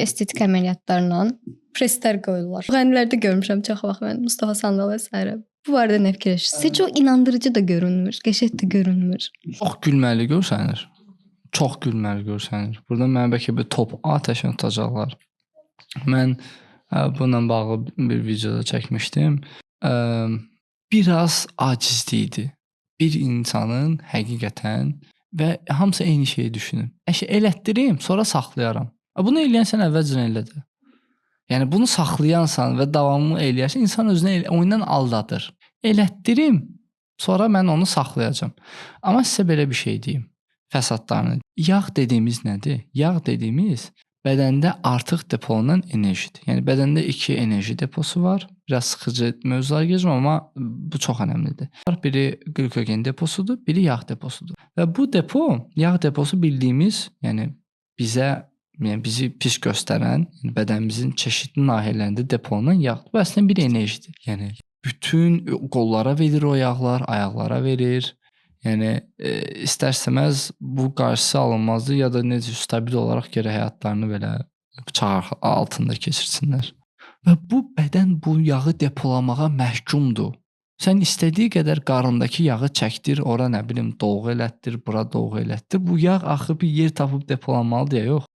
estetik əməliyyatlarla preslər qoyurlar. Müğənnilərdə görmüşəm çox vaxt mən Mustafa Sandal və s. Bu barədə nə fikirləşirsiniz? Heç o inandırıcı da görünmür, qəşəng də görünmür. Çox gülməli görsənir. Çox gülməli görsənir. Burada mənə bəlkə bir top atəşini tutacaqlar. Mən bununla bağlı bir videoda çəkmişdim. Biraz acizlikdir. Bir insanın həqiqətən və hamısı eyni şeyi düşünür. Elətdirim, sonra saxlayaram. Bunu eləyən sən əvvəlcə elədi. Yəni bunu saxlayansan və davamlı eləyərsən, insan özünü oyundan aldadır. Elətdirim, sonra mən onu saxlayacağam. Amma sizə belə bir şey deyim. Fəsadlarını. Yağ dediyimiz nədir? Yağ dediyimiz bədəndə artıq depolanan enerjidir. Yəni bədəndə 2 enerji deposu var. Biraz sıxıcı mövzulara girəcəm, amma bu çox əhəmilidir. Biri glikogen deposudur, biri yağ deposudur. Və bu depo, yağ deposu bildiyimiz, yəni bizi pis göstərən, bədənimizin çeşidli nahiyələrində depolanan yağdır. Bu əslində bir enerjidir. Yəni bütün qollara verir o yağlar, ayaqlara verir. Yəni istərsəməz bu qarşısı alınmazdır ya da necə stabil olaraq geri həyatlarını belə bıçaq altında keçirsinlər. Və bu bədən bu yağı depolamağa məhkumdur. Sən istədiyi qədər qarındakı yağı çəkdir, ora nə bilim dolğu elətdir, bura dolğu elətdir. Bu yağ axı bir yer tapıb depolanmalıdır ya yox.